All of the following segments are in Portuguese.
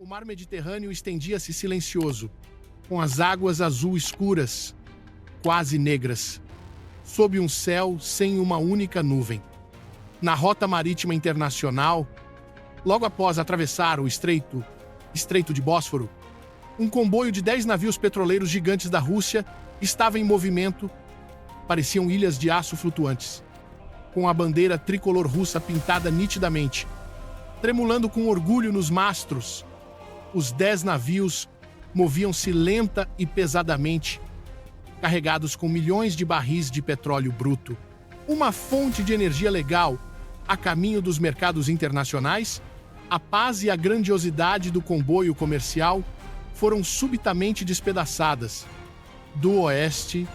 O mar Mediterrâneo estendia-se silencioso, com as águas azul escuras, quase negras, sob um céu sem uma única nuvem. Na rota marítima internacional, logo após atravessar o Estreito de Bósforo, um comboio de 10 navios petroleiros gigantes da Rússia estava em movimento. Pareciam ilhas de aço flutuantes, com a bandeira tricolor russa pintada nitidamente, tremulando com orgulho nos mastros. Os 10 navios moviam-se lenta e pesadamente, carregados com milhões de barris de petróleo bruto, uma fonte de energia legal a caminho dos mercados internacionais. A paz e a grandiosidade do comboio comercial foram subitamente despedaçadas. Do oeste,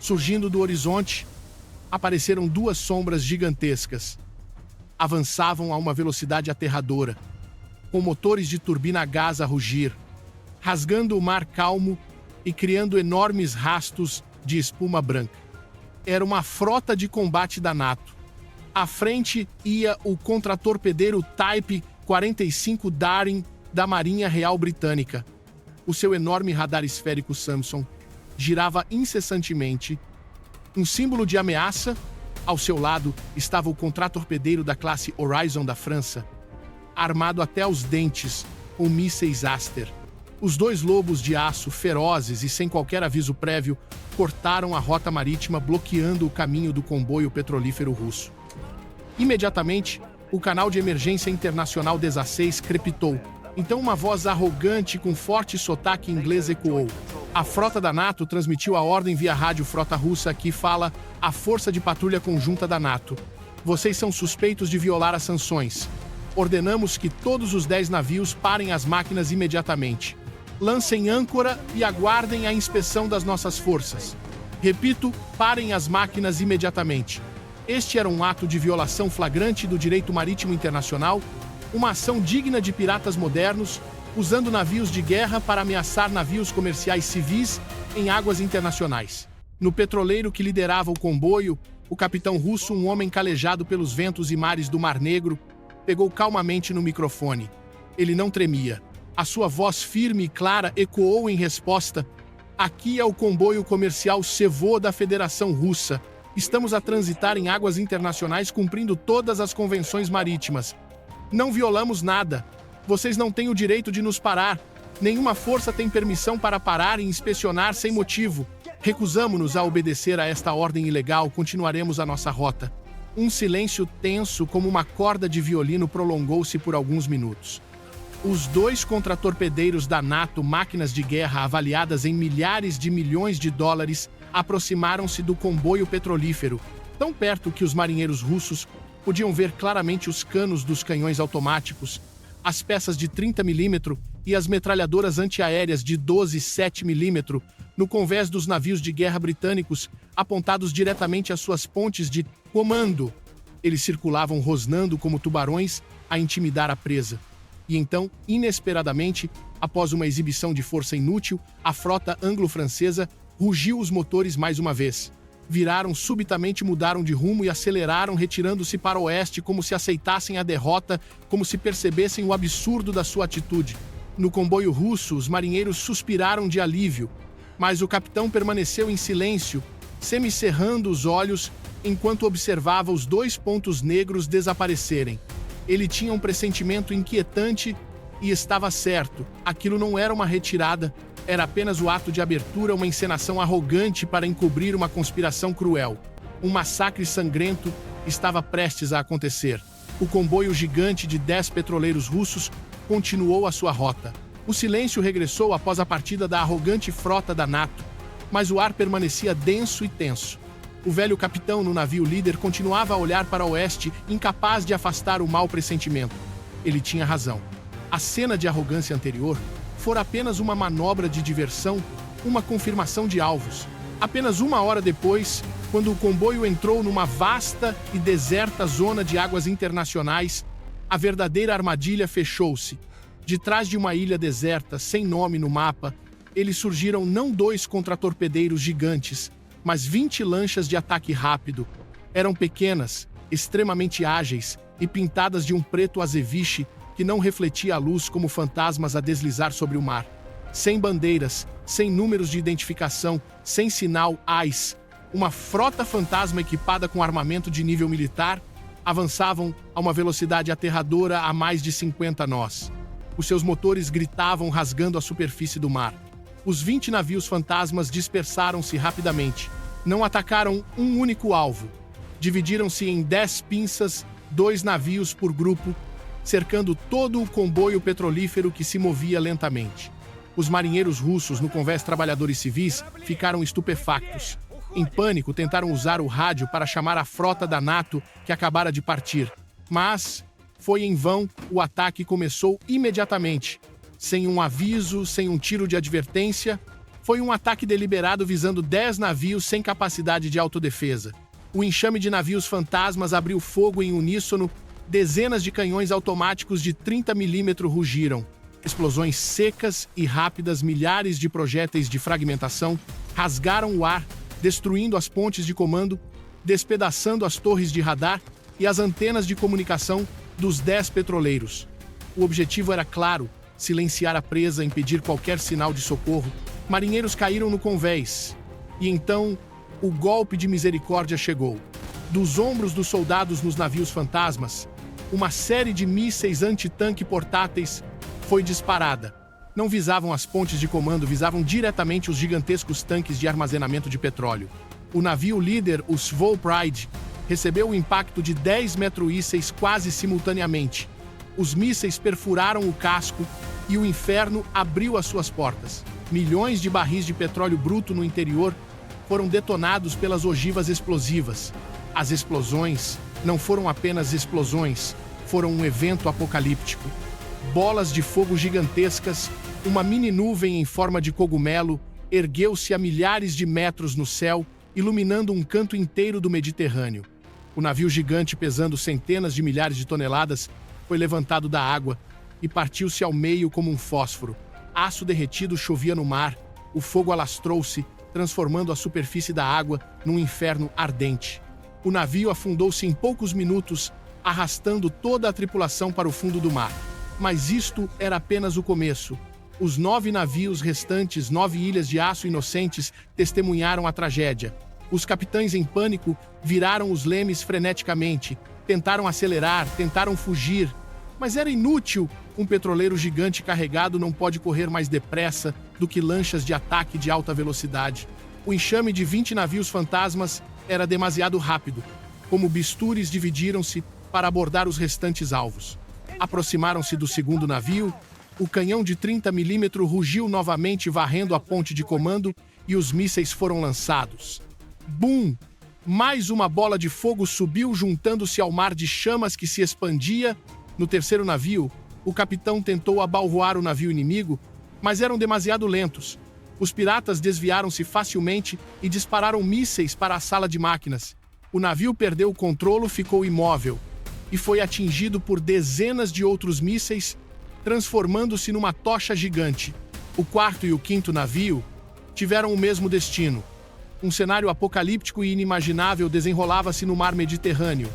surgindo do horizonte, apareceram 2 sombras gigantescas. Avançavam a uma velocidade aterradora, com motores de turbina a gás a rugir, rasgando o mar calmo e criando enormes rastos de espuma branca. Era uma frota de combate da NATO. À frente ia o contratorpedeiro Type 45 Daring da Marinha Real Britânica. O seu enorme radar esférico Samson girava incessantemente. Um símbolo de ameaça. Ao seu lado estava o contratorpedeiro da classe Horizon da França, armado até os dentes com mísseis Aster. Os 2 lobos de aço, ferozes e sem qualquer aviso prévio, cortaram a rota marítima, bloqueando o caminho do comboio petrolífero russo. Imediatamente, o canal de emergência internacional 16 crepitou. Então uma voz arrogante com forte sotaque inglês ecoou. A frota da NATO transmitiu a ordem via rádio. Frota russa, aqui fala a Força de Patrulha Conjunta da NATO. Vocês são suspeitos de violar as sanções. Ordenamos que todos os 10 navios parem as máquinas imediatamente. Lancem âncora e aguardem a inspeção das nossas forças. Repito, parem as máquinas imediatamente. Este era um ato de violação flagrante do direito marítimo internacional, uma ação digna de piratas modernos, usando navios de guerra para ameaçar navios comerciais civis em águas internacionais. No petroleiro que liderava o comboio, o capitão russo, um homem calejado pelos ventos e mares do Mar Negro, pegou calmamente no microfone. Ele não tremia. A sua voz firme e clara ecoou em resposta. Aqui é o comboio comercial Sevo da Federação Russa. Estamos a transitar em águas internacionais cumprindo todas as convenções marítimas. Não violamos nada. Vocês não têm o direito de nos parar. Nenhuma força tem permissão para parar e inspecionar sem motivo. Recusamo-nos a obedecer a esta ordem ilegal. Continuaremos a nossa rota. Um silêncio tenso como uma corda de violino prolongou-se por alguns minutos. Os 2 contratorpedeiros da NATO, máquinas de guerra avaliadas em milhares de milhões de dólares, aproximaram-se do comboio petrolífero, tão perto que os marinheiros russos podiam ver claramente os canos dos canhões automáticos, as peças de 30 mm e as metralhadoras antiaéreas de 12,7 mm no convés dos navios de guerra britânicos, apontados diretamente às suas pontes de comando. Eles circulavam rosnando como tubarões a intimidar a presa. E então, inesperadamente, após uma exibição de força inútil, a frota anglo-francesa rugiu os motores mais uma vez. Viraram subitamente, mudaram de rumo e aceleraram, retirando-se para o oeste como se aceitassem a derrota, como se percebessem o absurdo da sua atitude. No comboio russo, os marinheiros suspiraram de alívio, mas o capitão permaneceu em silêncio, semicerrando os olhos, enquanto observava os 2 pontos negros desaparecerem. Ele tinha um pressentimento inquietante e estava certo. Aquilo não era uma retirada, era apenas o ato de abertura, uma encenação arrogante para encobrir uma conspiração cruel. Um massacre sangrento estava prestes a acontecer. O comboio gigante de 10 petroleiros russos continuou a sua rota. O silêncio regressou após a partida da arrogante frota da NATO, mas o ar permanecia denso e tenso. O velho capitão no navio líder continuava a olhar para o oeste, incapaz de afastar o mau pressentimento. Ele tinha razão. A cena de arrogância anterior fora apenas uma manobra de diversão, uma confirmação de alvos. Apenas 1 hora depois, quando o comboio entrou numa vasta e deserta zona de águas internacionais, a verdadeira armadilha fechou-se. De trás de uma ilha deserta, sem nome no mapa, eles surgiram não 2 contratorpedeiros gigantes, mas 20 lanchas de ataque rápido. Eram pequenas, extremamente ágeis e pintadas de um preto azeviche que não refletia a luz como fantasmas a deslizar sobre o mar. Sem bandeiras, sem números de identificação, sem sinal AIS, uma frota fantasma equipada com armamento de nível militar avançavam a uma velocidade aterradora a mais de 50 nós. Os seus motores gritavam rasgando a superfície do mar. Os 20 navios fantasmas dispersaram-se rapidamente. Não atacaram um único alvo. Dividiram-se em 10 pinças, 2 navios por grupo, cercando todo o comboio petrolífero que se movia lentamente. Os marinheiros russos, no convés trabalhadores civis, ficaram estupefactos. Em pânico, tentaram usar o rádio para chamar a frota da NATO que acabara de partir. Mas foi em vão, o ataque começou imediatamente. Sem um aviso, sem um tiro de advertência, foi um ataque deliberado visando 10 navios sem capacidade de autodefesa. O enxame de navios fantasmas abriu fogo em uníssono, dezenas de canhões automáticos de 30 milímetros rugiram. Explosões secas e rápidas, milhares de projéteis de fragmentação rasgaram o ar, destruindo as pontes de comando, despedaçando as torres de radar e as antenas de comunicação dos 10 petroleiros. O objetivo era claro: silenciar a presa, impedir qualquer sinal de socorro. Marinheiros caíram no convés. E então, o golpe de misericórdia chegou. Dos ombros dos soldados nos navios fantasmas, uma série de mísseis antitanque portáteis foi disparada. Não visavam as pontes de comando, visavam diretamente os gigantescos tanques de armazenamento de petróleo. O navio líder, o Svol Pride, recebeu o impacto de 10 mísseis quase simultaneamente. Os mísseis perfuraram o casco e o inferno abriu as suas portas. Milhões de barris de petróleo bruto no interior foram detonados pelas ogivas explosivas. As explosões não foram apenas explosões, foram um evento apocalíptico. Bolas de fogo gigantescas, uma mini nuvem em forma de cogumelo, ergueu-se a milhares de metros no céu, iluminando um canto inteiro do Mediterrâneo. O navio gigante, pesando centenas de milhares de toneladas, foi levantado da água e partiu-se ao meio como um fósforo. Aço derretido chovia no mar, o fogo alastrou-se, transformando a superfície da água num inferno ardente. O navio afundou-se em poucos minutos, arrastando toda a tripulação para o fundo do mar. Mas isto era apenas o começo. Os 9 navios restantes, 9 ilhas de aço inocentes, testemunharam a tragédia. Os capitães, em pânico, viraram os lemes freneticamente, tentaram acelerar, tentaram fugir. Mas era inútil. Um petroleiro gigante carregado não pode correr mais depressa do que lanchas de ataque de alta velocidade. O enxame de 20 navios fantasmas era demasiado rápido. Como bistures, dividiram-se para abordar os restantes alvos. Aproximaram-se do segundo navio, o canhão de 30 milímetros rugiu novamente, varrendo a ponte de comando, e os mísseis foram lançados. Bum! Mais uma bola de fogo subiu, juntando-se ao mar de chamas que se expandia. No terceiro navio, o capitão tentou abalroar o navio inimigo, mas eram demasiado lentos. Os piratas desviaram-se facilmente e dispararam mísseis para a sala de máquinas. O navio perdeu o controle, ficou imóvel e foi atingido por dezenas de outros mísseis, transformando-se numa tocha gigante. O quarto e o quinto navio tiveram o mesmo destino. Um cenário apocalíptico e inimaginável desenrolava-se no mar Mediterrâneo.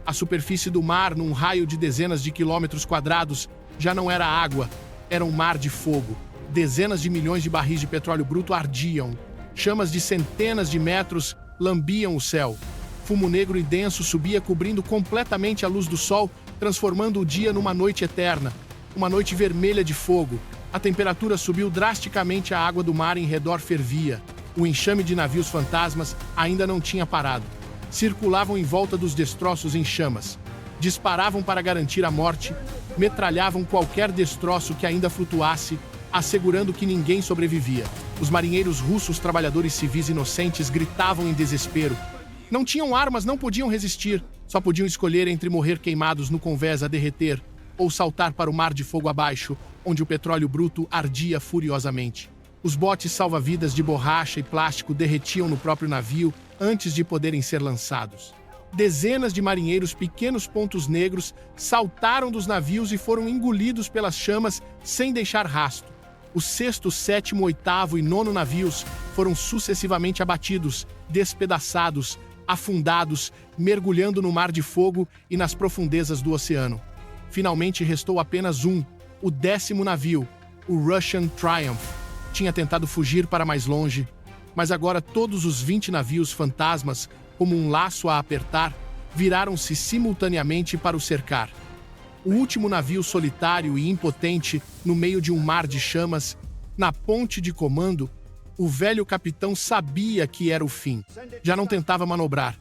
A superfície do mar, num raio de dezenas de quilômetros quadrados, já não era água, era um mar de fogo. Dezenas de milhões de barris de petróleo bruto ardiam. Chamas de centenas de metros lambiam o céu. Fumo negro e denso subia, cobrindo completamente a luz do sol, transformando o dia numa noite eterna. Uma noite vermelha de fogo. A temperatura subiu drasticamente, a água do mar em redor fervia. O enxame de navios fantasmas ainda não tinha parado. Circulavam em volta dos destroços em chamas. Disparavam para garantir a morte, metralhavam qualquer destroço que ainda flutuasse, assegurando que ninguém sobrevivia. Os marinheiros russos, trabalhadores civis inocentes, gritavam em desespero. Não tinham armas, não podiam resistir. Só podiam escolher entre morrer queimados no convés a derreter ou saltar para o mar de fogo abaixo, onde o petróleo bruto ardia furiosamente. Os botes salva-vidas de borracha e plástico derretiam no próprio navio antes de poderem ser lançados. Dezenas de marinheiros, pequenos pontos negros, saltaram dos navios e foram engolidos pelas chamas sem deixar rastro. O sexto, sétimo, oitavo e nono navios foram sucessivamente abatidos, despedaçados, afundados, mergulhando no mar de fogo e nas profundezas do oceano. Finalmente restou apenas um, o 10º navio, o Russian Triumph. Tinha tentado fugir para mais longe, mas agora todos os 20 navios fantasmas, como um laço a apertar, viraram-se simultaneamente para o cercar. O último navio solitário e impotente no meio de um mar de chamas, na ponte de comando, o velho capitão sabia que era o fim. Já não tentava manobrar.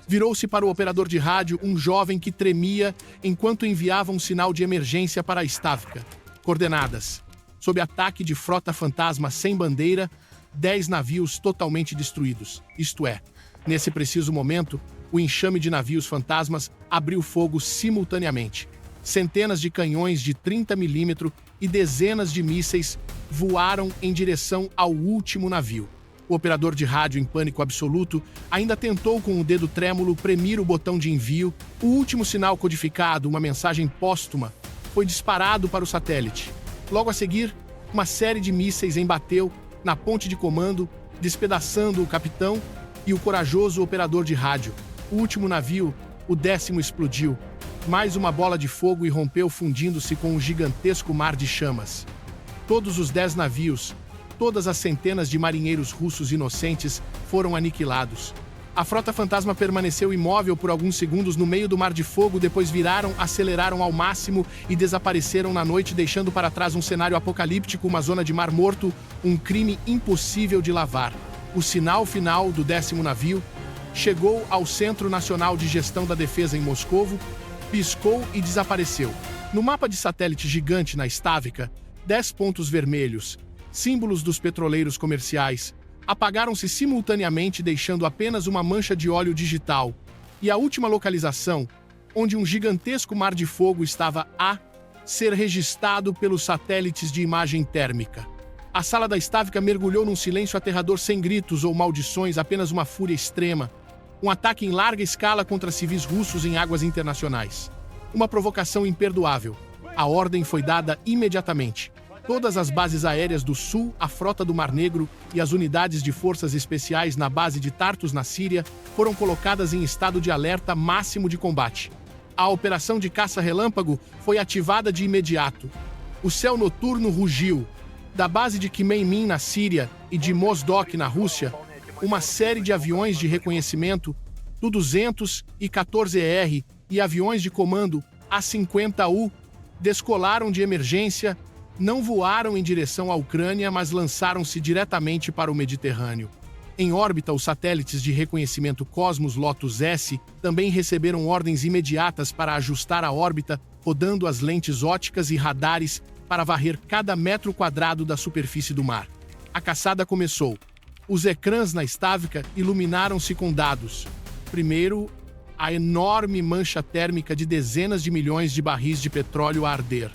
Virou-se para o operador de rádio, um jovem que tremia enquanto enviava um sinal de emergência para a Stavka. Coordenadas. Sob ataque de frota fantasma sem bandeira, 10 navios totalmente destruídos. Isto é, nesse preciso momento, o enxame de navios fantasmas abriu fogo simultaneamente. Centenas de canhões de 30 mm e dezenas de mísseis voaram em direção ao último navio. O operador de rádio, em pânico absoluto, ainda tentou com o dedo trêmulo premir o botão de envio. O último sinal codificado, uma mensagem póstuma, foi disparado para o satélite. Logo a seguir, uma série de mísseis embateu na ponte de comando, despedaçando o capitão e o corajoso operador de rádio. O último navio, o 10º, explodiu. Mais uma bola de fogo irrompeu, fundindo-se com um gigantesco mar de chamas. Todos os 10 navios, todas as centenas de marinheiros russos inocentes foram aniquilados. A frota fantasma permaneceu imóvel por alguns segundos no meio do mar de fogo, depois viraram, aceleraram ao máximo e desapareceram na noite, deixando para trás um cenário apocalíptico, uma zona de mar morto, um crime impossível de lavar. O sinal final do 10º navio chegou ao Centro Nacional de Gestão da Defesa em Moscovo, piscou e desapareceu. No mapa de satélite gigante na Stavka, 10 pontos vermelhos, símbolos dos petroleiros comerciais, apagaram-se simultaneamente, deixando apenas uma mancha de óleo digital. E a última localização, onde um gigantesco mar de fogo estava a ser registrado pelos satélites de imagem térmica. A sala da Stavka mergulhou num silêncio aterrador, sem gritos ou maldições, apenas uma fúria extrema. Um ataque em larga escala contra civis russos em águas internacionais. Uma provocação imperdoável. A ordem foi dada imediatamente. Todas as bases aéreas do Sul, a frota do Mar Negro e as unidades de forças especiais na base de Tartus, na Síria, foram colocadas em estado de alerta máximo de combate. A operação de caça relâmpago foi ativada de imediato. O céu noturno rugiu. Da base de Khmeimim, na Síria, e de Mozdok, na Rússia, uma série de aviões de reconhecimento, Tu-200 e 14R, e aviões de comando A-50U, descolaram de emergência, não voaram em direção à Ucrânia, mas lançaram-se diretamente para o Mediterrâneo. Em órbita, os satélites de reconhecimento Cosmos Lotus S também receberam ordens imediatas para ajustar a órbita, rodando as lentes óticas e radares para varrer cada metro quadrado da superfície do mar. A caçada começou. Os ecrãs na Stavka iluminaram-se com dados. Primeiro, a enorme mancha térmica de dezenas de milhões de barris de petróleo a arder.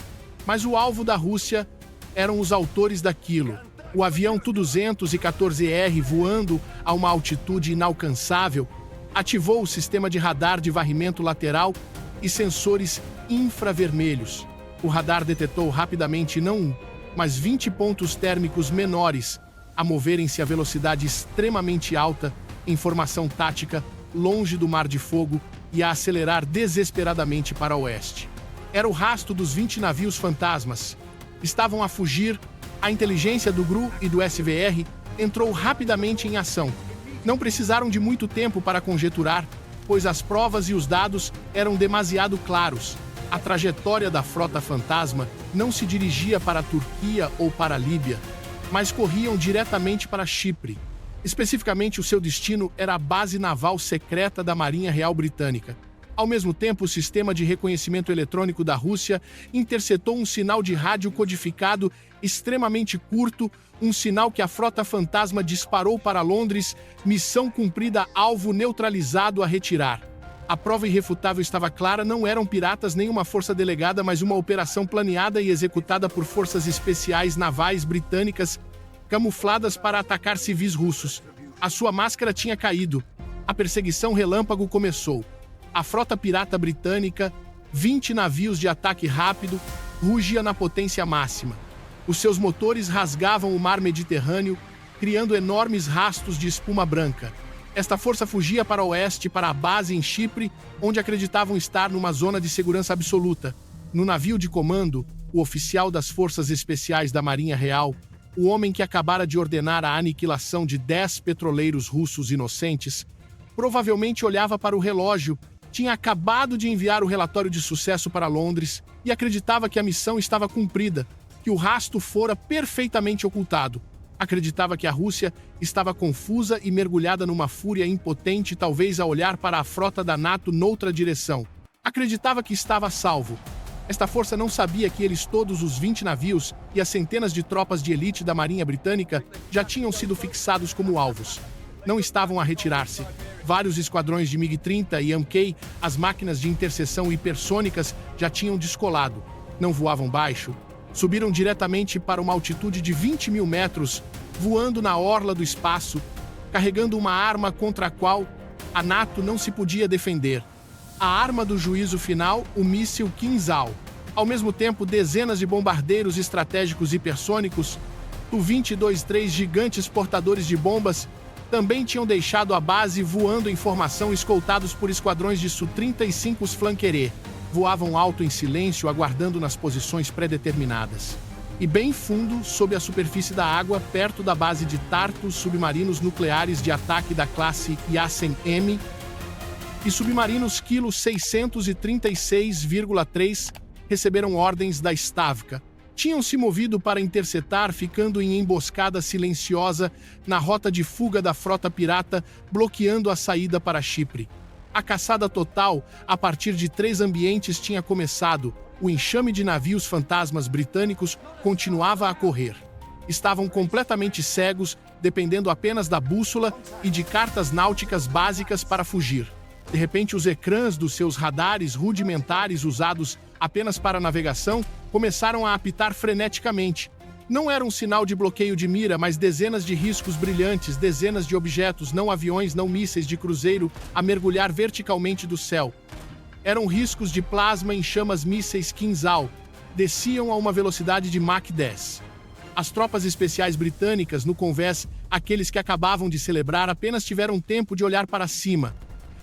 Mas o alvo da Rússia eram os autores daquilo. O avião Tu-200 e 14R, voando a uma altitude inalcançável, ativou o sistema de radar de varrimento lateral e sensores infravermelhos. O radar detectou rapidamente não um, mas 20 pontos térmicos menores, a moverem-se a velocidade extremamente alta, em formação tática, longe do Mar de Fogo, e a acelerar desesperadamente para o oeste. Era o rastro dos 20 navios fantasmas. Estavam a fugir. A inteligência do GRU e do SVR entrou rapidamente em ação. Não precisaram de muito tempo para conjecturar, pois as provas e os dados eram demasiado claros. A trajetória da frota fantasma não se dirigia para a Turquia ou para a Líbia, mas corriam diretamente para Chipre. Especificamente, o seu destino era a base naval secreta da Marinha Real Britânica. Ao mesmo tempo, o sistema de reconhecimento eletrônico da Rússia interceptou um sinal de rádio codificado extremamente curto, um sinal que a frota fantasma disparou para Londres, missão cumprida, alvo neutralizado, a retirar. A prova irrefutável estava clara, não eram piratas nem uma força delegada, mas uma operação planeada e executada por forças especiais navais britânicas, camufladas para atacar civis russos. A sua máscara tinha caído. A perseguição relâmpago começou. A frota pirata britânica, 20 navios de ataque rápido, rugia na potência máxima. Os seus motores rasgavam o mar Mediterrâneo, criando enormes rastros de espuma branca. Esta força fugia para o oeste, para a base em Chipre, onde acreditavam estar numa zona de segurança absoluta. No navio de comando, o oficial das Forças Especiais da Marinha Real, o homem que acabara de ordenar a aniquilação de 10 petroleiros russos inocentes, provavelmente olhava para o relógio, tinha acabado de enviar o relatório de sucesso para Londres e acreditava que a missão estava cumprida, que o rastro fora perfeitamente ocultado. Acreditava que a Rússia estava confusa e mergulhada numa fúria impotente, talvez a olhar para a frota da NATO noutra direção. Acreditava que estava a salvo. Esta força não sabia que todos os 20 navios e as centenas de tropas de elite da Marinha Britânica já tinham sido fixados como alvos. Não estavam a retirar-se. Vários esquadrões de MiG-30 e Mk, as máquinas de interseção hipersônicas, já tinham descolado. Não voavam baixo. Subiram diretamente para uma altitude de 20 mil metros, voando na orla do espaço, carregando uma arma contra a qual a NATO não se podia defender. A arma do juízo final, o míssil Kinzhal. Ao mesmo tempo, dezenas de bombardeiros estratégicos hipersônicos, Tu-22-3 gigantes portadores de bombas, também tinham deixado a base voando em formação escoltados por esquadrões de Su-35 Flanquerê. Voavam alto em silêncio, aguardando nas posições pré-determinadas. E bem fundo, sob a superfície da água, perto da base de Tartus, submarinos nucleares de ataque da classe Yasen-M e submarinos Kilo 636,3 receberam ordens da Stavka. Tinham se movido para interceptar, ficando em emboscada silenciosa na rota de fuga da frota pirata, bloqueando a saída para Chipre. A caçada total, a partir de 3 ambientes, tinha começado. O enxame de navios fantasmas britânicos continuava a correr. Estavam completamente cegos, dependendo apenas da bússola e de cartas náuticas básicas para fugir. De repente, os ecrãs dos seus radares rudimentares, usados apenas para navegação, começaram a apitar freneticamente. Não era um sinal de bloqueio de mira, mas dezenas de riscos brilhantes, dezenas de objetos, não aviões, não mísseis de cruzeiro, a mergulhar verticalmente do céu. Eram riscos de plasma em chamas mísseis Kinzhal. Desciam a uma velocidade de Mach 10. As tropas especiais britânicas, no convés, aqueles que acabavam de celebrar, apenas tiveram tempo de olhar para cima.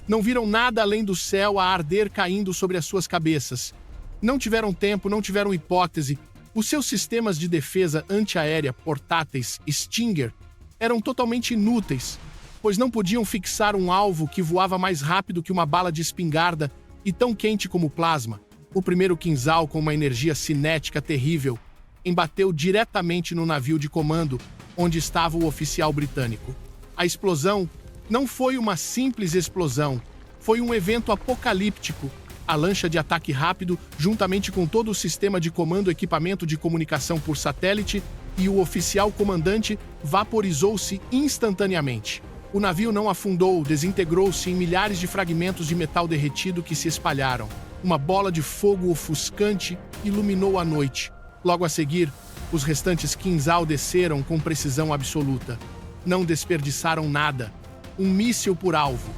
Não viram nada além do céu a arder caindo sobre as suas cabeças. Não tiveram tempo, não tiveram hipótese. Os seus sistemas de defesa antiaérea portáteis Stinger eram totalmente inúteis, pois não podiam fixar um alvo que voava mais rápido que uma bala de espingarda e tão quente como plasma. O primeiro Kinzhal, com uma energia cinética terrível, embateu diretamente no navio de comando, onde estava o oficial britânico. A explosão não foi uma simples explosão, foi um evento apocalíptico. A lancha de ataque rápido, juntamente com todo o sistema de comando, equipamento de comunicação por satélite e o oficial comandante, vaporizou-se instantaneamente. O navio não afundou, desintegrou-se em milhares de fragmentos de metal derretido que se espalharam. Uma bola de fogo ofuscante iluminou a noite. Logo a seguir, os restantes Kinzhal desceram com precisão absoluta. Não desperdiçaram nada. Um míssil por alvo.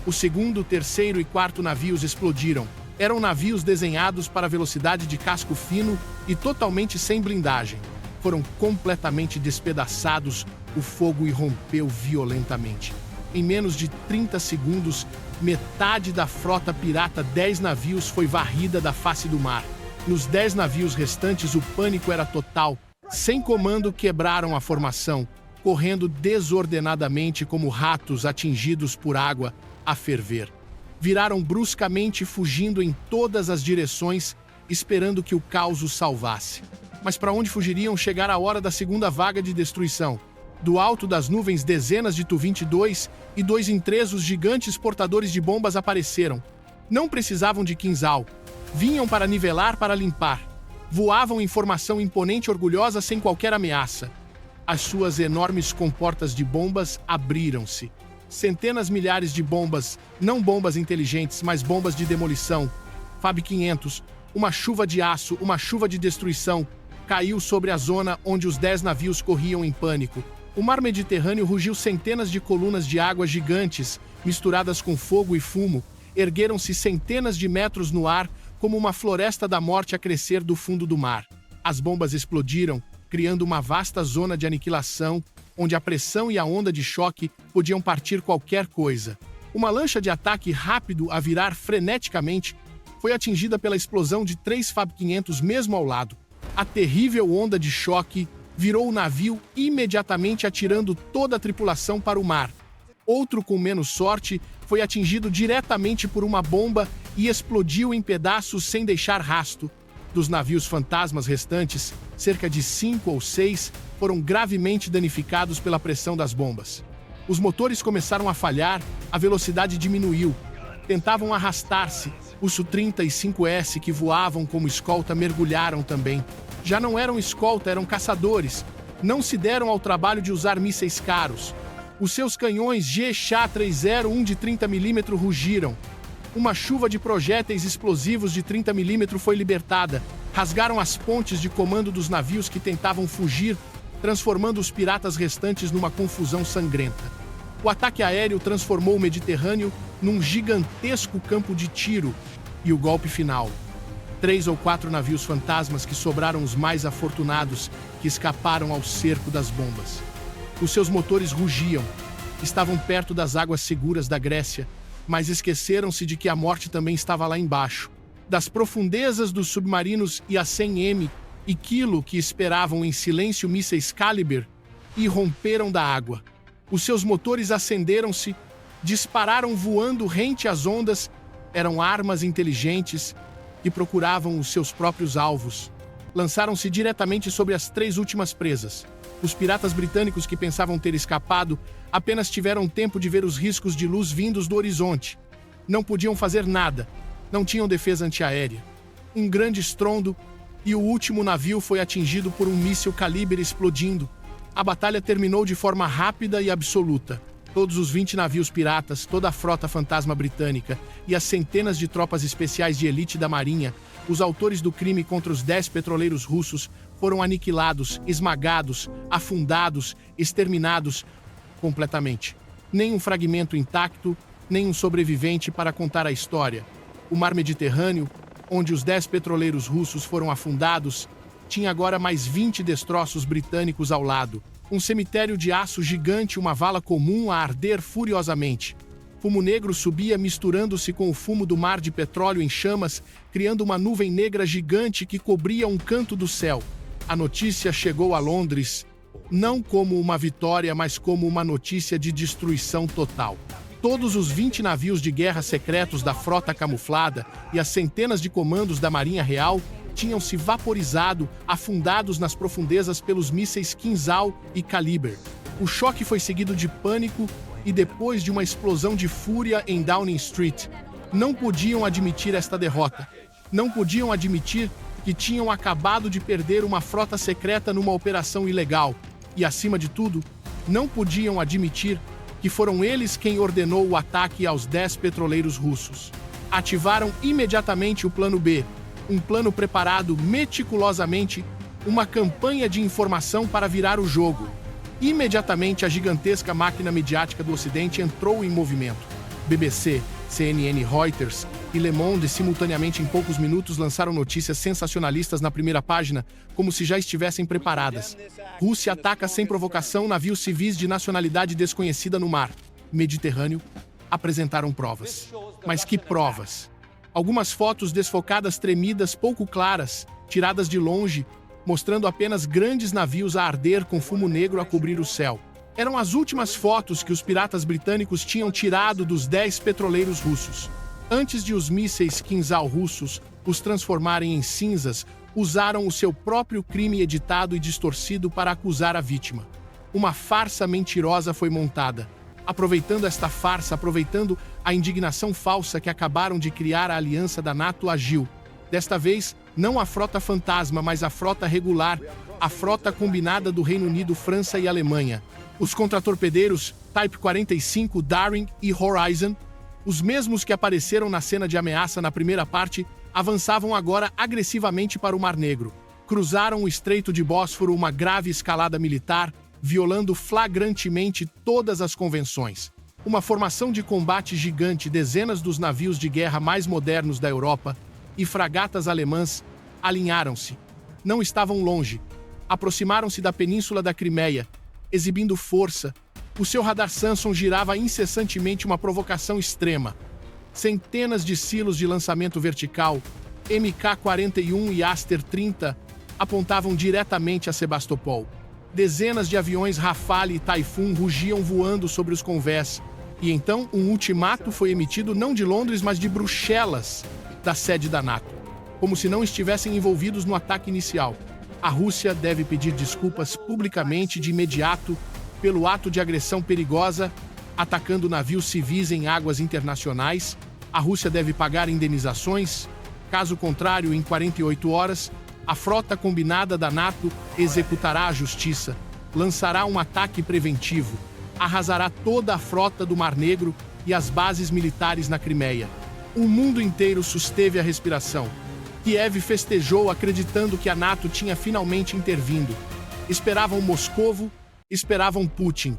O segundo, terceiro e quarto navios explodiram. Eram navios desenhados para velocidade de casco fino e totalmente sem blindagem. Foram completamente despedaçados, o fogo irrompeu violentamente. Em menos de 30 segundos, metade da frota pirata 10 navios foi varrida da face do mar. Nos 10 navios restantes, o pânico era total. Sem comando, quebraram a formação, correndo desordenadamente como ratos atingidos por água a ferver. Viraram bruscamente, fugindo em todas as direções, esperando que o caos os salvasse. Mas para onde fugiriam? Chegar a hora da segunda vaga de destruição. Do alto das nuvens, dezenas de Tu-22 e 2 intresos gigantes portadores de bombas apareceram. Não precisavam de Kinzhal. Vinham para nivelar, para limpar. Voavam em formação imponente, orgulhosa, sem qualquer ameaça. As suas enormes comportas de bombas abriram-se. Centenas, milhares de bombas, não bombas inteligentes, mas bombas de demolição. Fab-500, uma chuva de aço, uma chuva de destruição, caiu sobre a zona onde os 10 navios corriam em pânico. O mar Mediterrâneo rugiu, centenas de colunas de água gigantes, misturadas com fogo e fumo, ergueram-se centenas de metros no ar, como uma floresta da morte a crescer do fundo do mar. As bombas explodiram, criando uma vasta zona de aniquilação, onde a pressão e a onda de choque podiam partir qualquer coisa. Uma lancha de ataque rápido a virar freneticamente foi atingida pela explosão de 3 FAB-500 mesmo ao lado. A terrível onda de choque virou o navio imediatamente, atirando toda a tripulação para o mar. Outro, com menos sorte, foi atingido diretamente por uma bomba e explodiu em pedaços sem deixar rastro. Dos navios fantasmas restantes, cerca de 5 ou 6 foram gravemente danificados pela pressão das bombas. Os motores começaram a falhar, a velocidade diminuiu. Tentavam arrastar-se. Os Su-35S que voavam como escolta mergulharam também. Já não eram escolta, eram caçadores. Não se deram ao trabalho de usar mísseis caros. Os seus canhões GSH-301 de 30mm rugiram. Uma chuva de projéteis explosivos de 30mm foi libertada. Rasgaram as pontes de comando dos navios que tentavam fugir, transformando os piratas restantes numa confusão sangrenta. O ataque aéreo transformou o Mediterrâneo num gigantesco campo de tiro. E o golpe final. 3 ou 4 navios fantasmas que sobraram, os mais afortunados, que escaparam ao cerco das bombas. Os seus motores rugiam. Estavam perto das águas seguras da Grécia, mas esqueceram-se de que a morte também estava lá embaixo. Das profundezas dos submarinos IA-100M e Kilo, que esperavam em silêncio mísseis Caliber, irromperam da água. Os seus motores acenderam-se, dispararam voando rente às ondas. Eram armas inteligentes que procuravam os seus próprios alvos. Lançaram-se diretamente sobre as 3 últimas presas. Os piratas britânicos, que pensavam ter escapado, apenas tiveram tempo de ver os riscos de luz vindos do horizonte. Não podiam fazer nada. Não tinham defesa antiaérea. Um grande estrondo e o último navio foi atingido por um míssil Caliber explodindo. A batalha terminou de forma rápida e absoluta. Todos os 20 navios piratas, toda a frota fantasma britânica e as centenas de tropas especiais de elite da Marinha, os autores do crime contra os 10 petroleiros russos, foram aniquilados, esmagados, afundados, exterminados completamente. Nem um fragmento intacto, nem um sobrevivente para contar a história. O mar Mediterrâneo, onde os 10 petroleiros russos foram afundados, tinha agora mais 20 destroços britânicos ao lado. Um cemitério de aço gigante, uma vala comum a arder furiosamente. Fumo negro subia misturando-se com o fumo do mar de petróleo em chamas, criando uma nuvem negra gigante que cobria um canto do céu. A notícia chegou a Londres, não como uma vitória, mas como uma notícia de destruição total. Todos os 20 navios de guerra secretos da frota camuflada e as centenas de comandos da Marinha Real tinham se vaporizado, afundados nas profundezas pelos mísseis Kinzhal e Caliber. O choque foi seguido de pânico e depois de uma explosão de fúria em Downing Street. Não podiam admitir esta derrota. Não podiam admitir que tinham acabado de perder uma frota secreta numa operação ilegal. E, acima de tudo, não podiam admitir que foram eles quem ordenou o ataque aos 10 petroleiros russos. Ativaram imediatamente o Plano B, um plano preparado meticulosamente, uma campanha de informação para virar o jogo. Imediatamente, a gigantesca máquina midiática do Ocidente entrou em movimento. BBC, CNN, Reuters e Le Monde simultaneamente em poucos minutos lançaram notícias sensacionalistas na primeira página, como se já estivessem preparadas. Rússia ataca sem provocação navios civis de nacionalidade desconhecida no mar Mediterrâneo. Apresentaram provas. Mas que provas! Algumas fotos desfocadas, tremidas, pouco claras, tiradas de longe, mostrando apenas grandes navios a arder com fumo negro a cobrir o céu. Eram as últimas fotos que os piratas britânicos tinham tirado dos 10 petroleiros russos. Antes de os mísseis Kinzhal russos os transformarem em cinzas, usaram o seu próprio crime editado e distorcido para acusar a vítima. Uma farsa mentirosa foi montada. Aproveitando esta farsa, aproveitando a indignação falsa que acabaram de criar, a aliança da NATO agiu. Desta vez, não a frota fantasma, mas a frota regular, a frota combinada do Reino Unido, França e Alemanha. Os contratorpedeiros Type 45, Daring e Horizon, os mesmos que apareceram na cena de ameaça na primeira parte, avançavam agora agressivamente para o Mar Negro. Cruzaram o Estreito de Bósforo, uma grave escalada militar, violando flagrantemente todas as convenções. Uma formação de combate gigante, dezenas dos navios de guerra mais modernos da Europa e fragatas alemãs alinharam-se. Não estavam longe. Aproximaram-se da península da Crimeia, exibindo força. O seu radar Samson girava incessantemente, uma provocação extrema. Centenas de silos de lançamento vertical, MK-41 e Aster-30, apontavam diretamente a Sebastopol. Dezenas de aviões Rafale e Typhoon rugiam voando sobre os convés, e então um ultimato foi emitido não de Londres, mas de Bruxelas, da sede da NATO. Como se não estivessem envolvidos no ataque inicial. A Rússia deve pedir desculpas publicamente de imediato pelo ato de agressão perigosa, atacando navios civis em águas internacionais. A Rússia deve pagar indenizações. Caso contrário, em 48 horas, a frota combinada da NATO executará a justiça, lançará um ataque preventivo, arrasará toda a frota do Mar Negro e as bases militares na Crimeia. O mundo inteiro susteve a respiração. Kiev festejou acreditando que a NATO tinha finalmente intervindo. Esperavam Moscovo, esperavam Putin.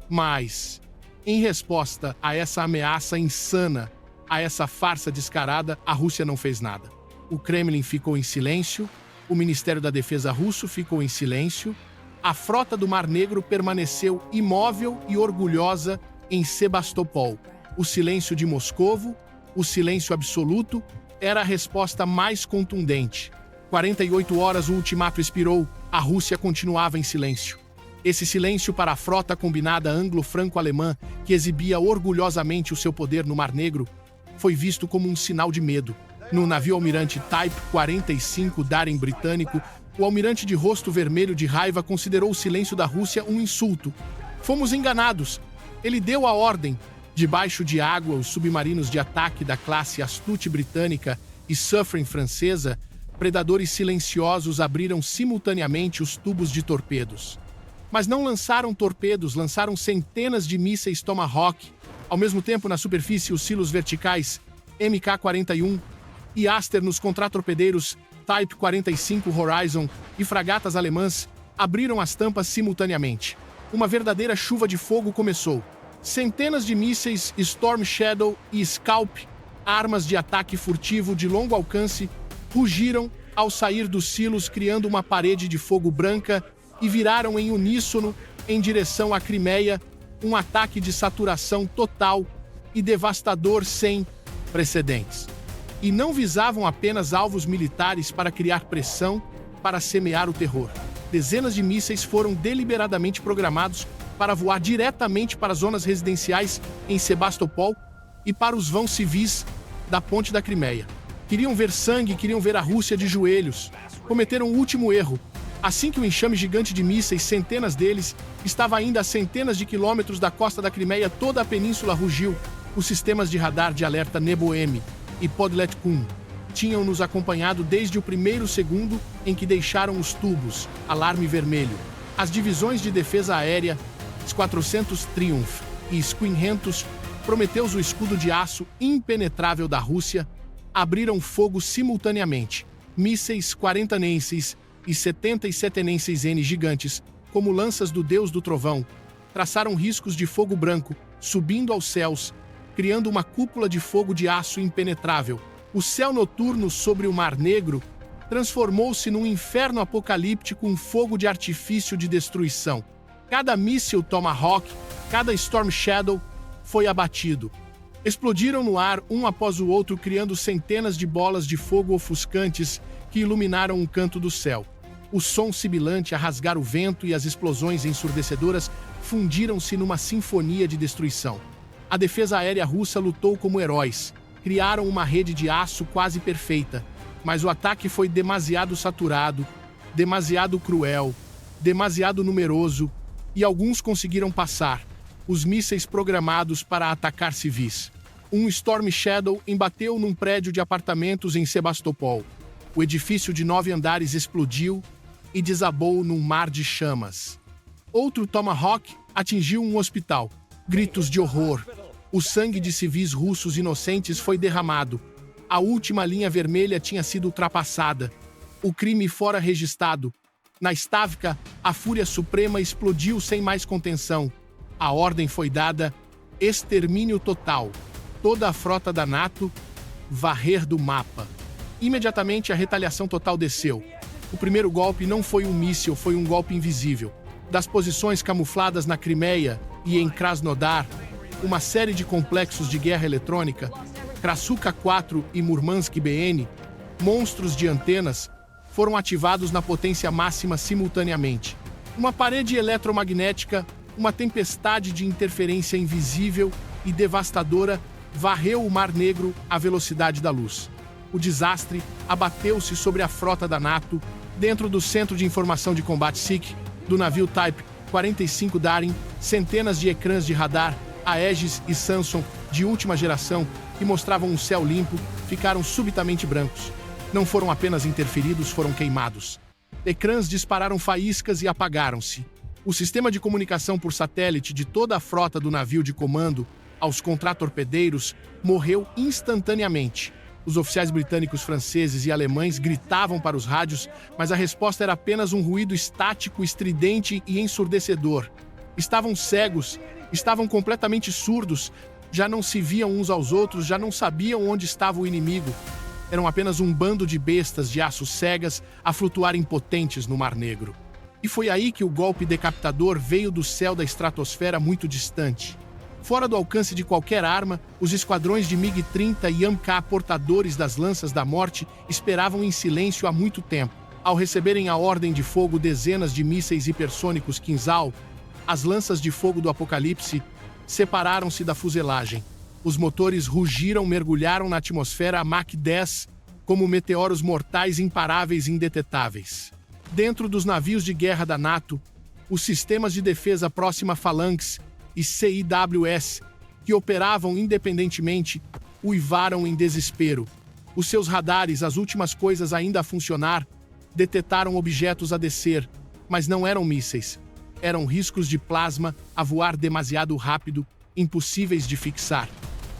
Mas, em resposta a essa ameaça insana, a essa farsa descarada, a Rússia não fez nada. O Kremlin ficou em silêncio, o Ministério da Defesa russo ficou em silêncio, a frota do Mar Negro permaneceu imóvel e orgulhosa em Sebastopol. O silêncio de Moscovo, o silêncio absoluto, era a resposta mais contundente. 48 horas o ultimato expirou, a Rússia continuava em silêncio. Esse silêncio para a frota combinada anglo-franco-alemã, que exibia orgulhosamente o seu poder no Mar Negro, foi visto como um sinal de medo. No navio almirante Type 45 Darren britânico, o almirante de rosto vermelho de raiva considerou o silêncio da Rússia um insulto. Fomos enganados. Ele deu a ordem. Debaixo de água, os submarinos de ataque da classe Astute britânica e Suffren francesa, predadores silenciosos abriram simultaneamente os tubos de torpedos. Mas não lançaram torpedos, lançaram centenas de mísseis Tomahawk. Ao mesmo tempo, na superfície, os silos verticais MK-41 e Aster nos contratorpedeiros Type 45 Horizon e fragatas alemãs abriram as tampas simultaneamente. Uma verdadeira chuva de fogo começou. Centenas de mísseis Storm Shadow e Scalp, armas de ataque furtivo de longo alcance, rugiram ao sair dos silos, criando uma parede de fogo branca e viraram em uníssono em direção à Crimeia, um ataque de saturação total e devastador sem precedentes. E não visavam apenas alvos militares para criar pressão, para semear o terror. Dezenas de mísseis foram deliberadamente programados para voar diretamente para zonas residenciais em Sebastopol e para os vãos civis da ponte da Crimeia. Queriam ver sangue, queriam ver a Rússia de joelhos. Cometeram o último erro. Assim que o enxame gigante de mísseis, centenas deles, estava ainda a centenas de quilômetros da costa da Crimeia, toda a península rugiu. Os sistemas de radar de alerta Nebo-M e Podlet-Kun tinham nos acompanhado desde o primeiro segundo em que deixaram os tubos, alarme vermelho. As divisões de defesa aérea, S-400 Triumph e S-500, Prometeus, o escudo de aço impenetrável da Rússia, abriram fogo simultaneamente. Mísseis 40-nenses e 77-nenses gigantes, como lanças do deus do trovão, traçaram riscos de fogo branco, subindo aos céus, criando uma cúpula de fogo de aço impenetrável. O céu noturno sobre o Mar Negro transformou-se num inferno apocalíptico, um fogo de artifício de destruição. Cada míssil Tomahawk, cada Storm Shadow foi abatido. Explodiram no ar um após o outro, criando centenas de bolas de fogo ofuscantes que iluminaram um canto do céu. O som sibilante a rasgar o vento e as explosões ensurdecedoras fundiram-se numa sinfonia de destruição. A defesa aérea russa lutou como heróis. Criaram uma rede de aço quase perfeita, mas o ataque foi demasiado saturado, demasiado cruel, demasiado numeroso, e alguns conseguiram passar, os mísseis programados para atacar civis. Um Storm Shadow embateu num prédio de apartamentos em Sebastopol. O edifício de 9 andares explodiu e desabou num mar de chamas. Outro Tomahawk atingiu um hospital. Gritos de horror. O sangue de civis russos inocentes foi derramado. A última linha vermelha tinha sido ultrapassada. O crime fora registrado. Na Stavka, a fúria suprema explodiu sem mais contenção. A ordem foi dada: extermínio total. Toda a frota da NATO, varrer do mapa. Imediatamente a retaliação total desceu. O primeiro golpe não foi um míssil, foi um golpe invisível. Das posições camufladas na Crimeia e em Krasnodar, uma série de complexos de guerra eletrônica, Krasuka 4 e Murmansk BN, monstros de antenas, foram ativados na potência máxima simultaneamente. Uma parede eletromagnética, uma tempestade de interferência invisível e devastadora varreu o Mar Negro à velocidade da luz. O desastre abateu-se sobre a frota da NATO, dentro do Centro de Informação de Combate SIC, do navio Type 45 Daring, centenas de ecrãs de radar, Aegis e Samson de última geração, que mostravam um céu limpo, ficaram subitamente brancos. Não foram apenas interferidos, foram queimados. Ecrãs dispararam faíscas e apagaram-se. O sistema de comunicação por satélite de toda a frota do navio de comando aos contratorpedeiros morreu instantaneamente. Os oficiais britânicos, franceses e alemães gritavam para os rádios, mas a resposta era apenas um ruído estático, estridente e ensurdecedor. Estavam cegos, estavam completamente surdos, já não se viam uns aos outros, já não sabiam onde estava o inimigo. Eram apenas um bando de bestas de aço cegas a flutuar impotentes no Mar Negro. E foi aí que o golpe decapitador veio do céu da estratosfera muito distante. Fora do alcance de qualquer arma, os esquadrões de MiG-30 e AMK, portadores das lanças da morte, esperavam em silêncio há muito tempo. Ao receberem a ordem de fogo dezenas de mísseis hipersônicos Kinzhal, as lanças de fogo do Apocalipse separaram-se da fuselagem. Os motores rugiram, mergulharam na atmosfera a Mach 10 como meteoros mortais imparáveis e indetetáveis. Dentro dos navios de guerra da NATO, os sistemas de defesa próxima Phalanx e CIWS, que operavam independentemente, uivaram em desespero. Os seus radares, as últimas coisas ainda a funcionar, detetaram objetos a descer, mas não eram mísseis. Eram riscos de plasma a voar demasiado rápido, impossíveis de fixar.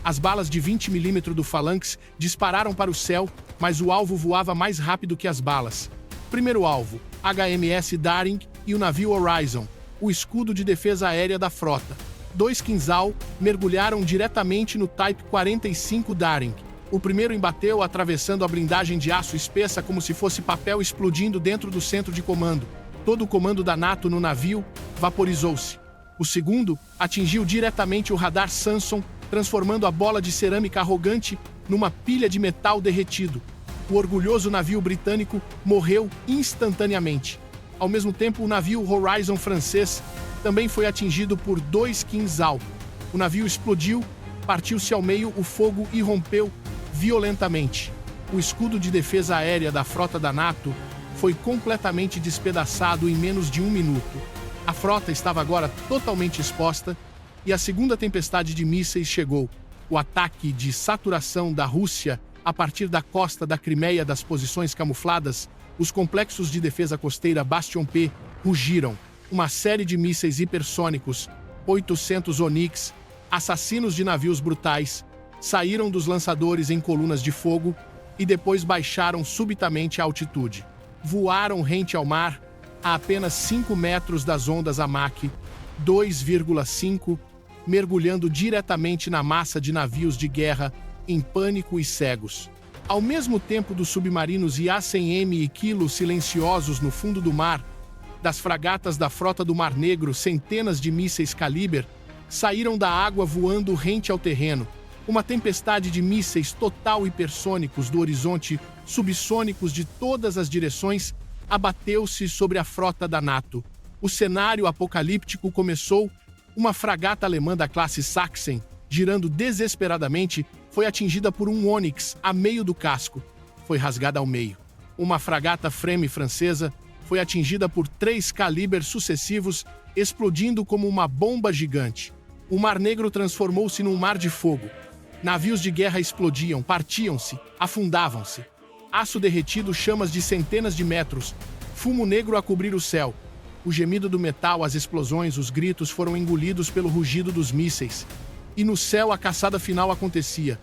As balas de 20 mm do Phalanx dispararam para o céu, mas o alvo voava mais rápido que as balas. Primeiro alvo, HMS Daring e o navio Horizon, o escudo de defesa aérea da frota. 2 Kinzhal mergulharam diretamente no Type 45 Daring. O primeiro embateu atravessando a blindagem de aço espessa como se fosse papel explodindo dentro do centro de comando. Todo o comando da NATO no navio vaporizou-se. O segundo atingiu diretamente o radar Samson, transformando a bola de cerâmica arrogante numa pilha de metal derretido. O orgulhoso navio britânico morreu instantaneamente. Ao mesmo tempo, o navio Horizon francês também foi atingido por 2 Kinzhal. O navio explodiu, partiu-se ao meio, o fogo irrompeu violentamente. O escudo de defesa aérea da frota da NATO foi completamente despedaçado em menos de 1 minuto. A frota estava agora totalmente exposta e a segunda tempestade de mísseis chegou. O ataque de saturação da Rússia a partir da costa da Crimeia das posições camufladas, os complexos de defesa costeira Bastion P rugiram. Uma série de mísseis hipersônicos, 800 Onyx, assassinos de navios brutais, saíram dos lançadores em colunas de fogo e depois baixaram subitamente a altitude. Voaram rente ao mar, a apenas 5 metros das ondas a Mach 2,5, mergulhando diretamente na massa de navios de guerra, em pânico e cegos. Ao mesmo tempo dos submarinos IA-100M e Kilo silenciosos no fundo do mar, das fragatas da frota do Mar Negro, centenas de mísseis Caliber saíram da água voando rente ao terreno. Uma tempestade de mísseis total hipersônicos do horizonte, subsônicos de todas as direções, abateu-se sobre a frota da NATO. O cenário apocalíptico começou. Uma fragata alemã da classe Sachsen, girando desesperadamente, foi atingida por um Onyx a meio do casco. Foi rasgada ao meio. Uma fragata Freme francesa foi atingida por 3 Caliber sucessivos, explodindo como uma bomba gigante. O Mar Negro transformou-se num mar de fogo. Navios de guerra explodiam, partiam-se, afundavam-se. Aço derretido, chamas de centenas de metros, fumo negro a cobrir o céu. O gemido do metal, as explosões, os gritos foram engolidos pelo rugido dos mísseis. E no céu a caçada final acontecia.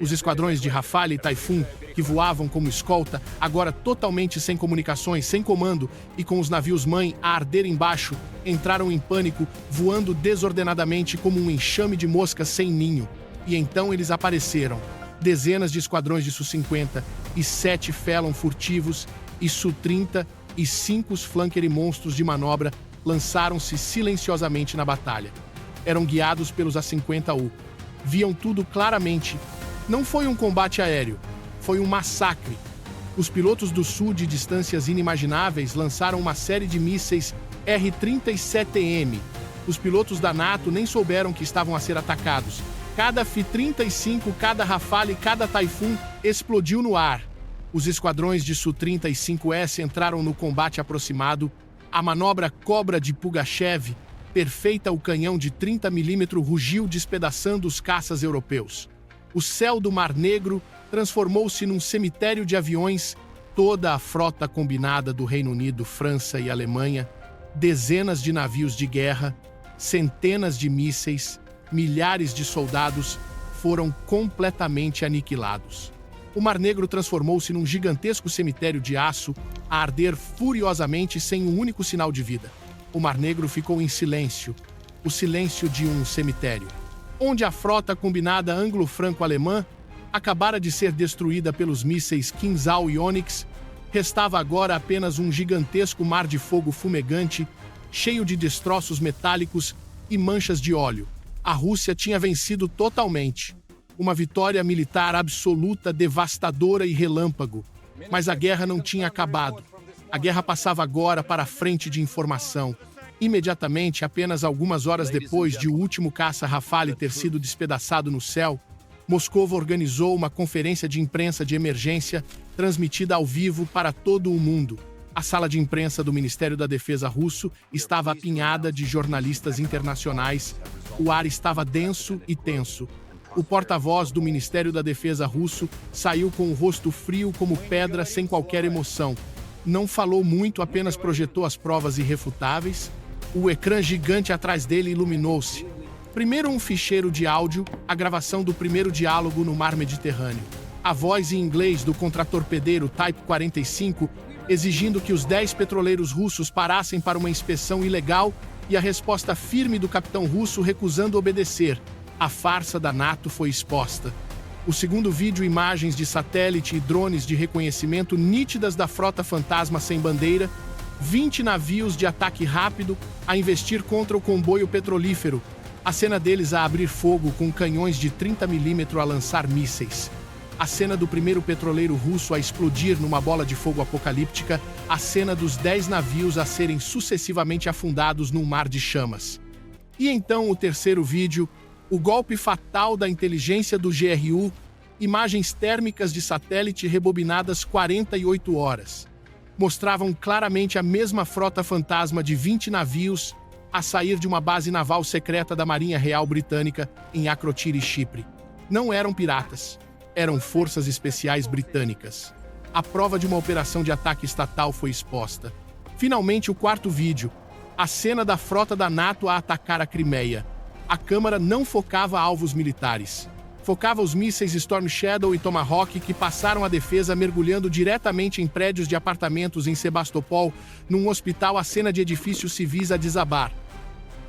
Os esquadrões de Rafale e Typhoon, que voavam como escolta, agora totalmente sem comunicações, sem comando e com os navios-mãe a arder embaixo, entraram em pânico, voando desordenadamente como um enxame de moscas sem ninho. E então eles apareceram. Dezenas de esquadrões de Su-50 e 7 Phelon furtivos e Su-30 e 5 flanker e monstros de manobra lançaram-se silenciosamente na batalha. Eram guiados pelos A-50U. Viam tudo claramente Não foi um combate aéreo, foi um massacre. Os pilotos do Sul, de distâncias inimagináveis, lançaram uma série de mísseis R-37M. Os pilotos da NATO nem souberam que estavam a ser atacados. Cada F-35, cada Rafale, cada Taifun explodiu no ar. Os esquadrões de Su-35S entraram no combate aproximado. A manobra Cobra de Pugachev, perfeita, o canhão de 30 mm rugiu despedaçando os caças europeus. O céu do Mar Negro transformou-se num cemitério de aviões. Toda a frota combinada do Reino Unido, França e Alemanha, dezenas de navios de guerra, centenas de mísseis, milhares de soldados foram completamente aniquilados. O Mar Negro transformou-se num gigantesco cemitério de aço, a arder furiosamente sem um único sinal de vida. O Mar Negro ficou em silêncio, o silêncio de um cemitério, onde a frota combinada anglo-franco-alemã acabara de ser destruída pelos mísseis Kinzhal e Onyx. Restava agora apenas um gigantesco mar de fogo fumegante, cheio de destroços metálicos e manchas de óleo. A Rússia tinha vencido totalmente. Uma vitória militar absoluta, devastadora e relâmpago. Mas a guerra não tinha acabado. A guerra passava agora para a frente de informação. Imediatamente, apenas algumas horas depois de o último caça Rafale ter sido despedaçado no céu, Moscou organizou uma conferência de imprensa de emergência transmitida ao vivo para todo o mundo. A sala de imprensa do Ministério da Defesa russo estava apinhada de jornalistas internacionais. O ar estava denso e tenso. O porta-voz do Ministério da Defesa russo saiu com o rosto frio como pedra, sem qualquer emoção. Não falou muito, apenas projetou as provas irrefutáveis. O ecrã gigante atrás dele iluminou-se. Primeiro um ficheiro de áudio, a gravação do primeiro diálogo no mar Mediterrâneo. A voz em inglês do contratorpedeiro Type 45, exigindo que os 10 petroleiros russos parassem para uma inspeção ilegal, e a resposta firme do capitão russo recusando obedecer. A farsa da NATO foi exposta. O segundo vídeo, imagens de satélite e drones de reconhecimento nítidas da frota fantasma sem bandeira, 20 navios de ataque rápido a investir contra o comboio petrolífero, a cena deles a abrir fogo com canhões de 30 mm a lançar mísseis. A cena do primeiro petroleiro russo a explodir numa bola de fogo apocalíptica, a cena dos 10 navios a serem sucessivamente afundados num mar de chamas. E então o terceiro vídeo, o golpe fatal da inteligência do GRU, imagens térmicas de satélite rebobinadas 48 horas. Mostravam claramente a mesma frota fantasma de 20 navios a sair de uma base naval secreta da Marinha Real Britânica em Akrotiri, Chipre. Não eram piratas, eram forças especiais britânicas. A prova de uma operação de ataque estatal foi exposta. Finalmente, o quarto vídeo, a cena da frota da NATO a atacar a Crimeia. A câmera não focava alvos militares. Focava os mísseis Storm Shadow e Tomahawk que passaram a defesa mergulhando diretamente em prédios de apartamentos em Sebastopol, num hospital, a cena de edifícios civis a desabar.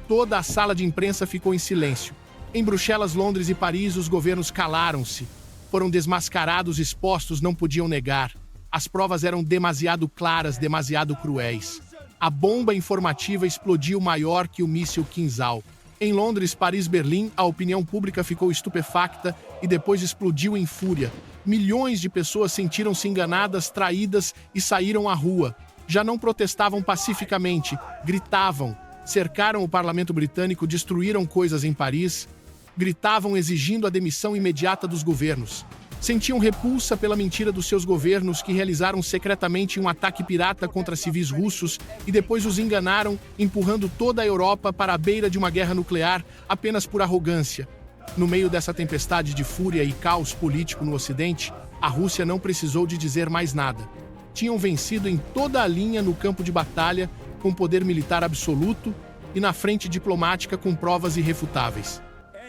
Toda a sala de imprensa ficou em silêncio. Em Bruxelas, Londres e Paris, os governos calaram-se. Foram desmascarados, expostos, não podiam negar. As provas eram demasiado claras, demasiado cruéis. A bomba informativa explodiu maior que o míssil Kinzhal. Em Londres, Paris, Berlim, a opinião pública ficou estupefacta e depois explodiu em fúria. Milhões de pessoas sentiram-se enganadas, traídas e saíram à rua. Já não protestavam pacificamente, gritavam, cercaram o parlamento britânico, destruíram coisas em Paris, gritavam exigindo a demissão imediata dos governos. Sentiam repulsa pela mentira dos seus governos, que realizaram secretamente um ataque pirata contra civis russos e depois os enganaram, empurrando toda a Europa para a beira de uma guerra nuclear apenas por arrogância. No meio dessa tempestade de fúria e caos político no Ocidente, a Rússia não precisou de dizer mais nada. Tinham vencido em toda a linha no campo de batalha, com poder militar absoluto, e na frente diplomática com provas irrefutáveis.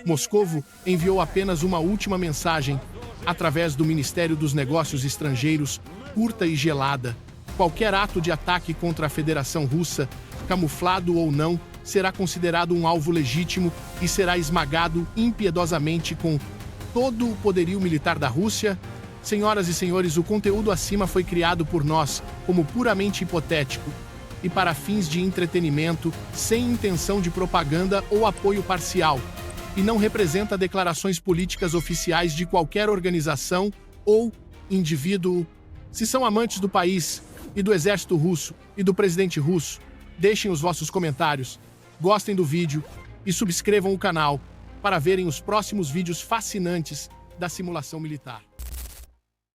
Moscovo enviou apenas uma última mensagem, através do Ministério dos Negócios Estrangeiros, curta e gelada. Qualquer ato de ataque contra a Federação Russa, camuflado ou não, será considerado um alvo legítimo e será esmagado impiedosamente com todo o poderio militar da Rússia. Senhoras e senhores, o conteúdo acima foi criado por nós como puramente hipotético e para fins de entretenimento, sem intenção de propaganda ou apoio parcial. e não representa declarações políticas oficiais de qualquer organização ou indivíduo. Se são amantes do país e do exército russo e do presidente russo, deixem os vossos comentários, gostem do vídeo e subscrevam o canal para verem os próximos vídeos fascinantes da simulação militar.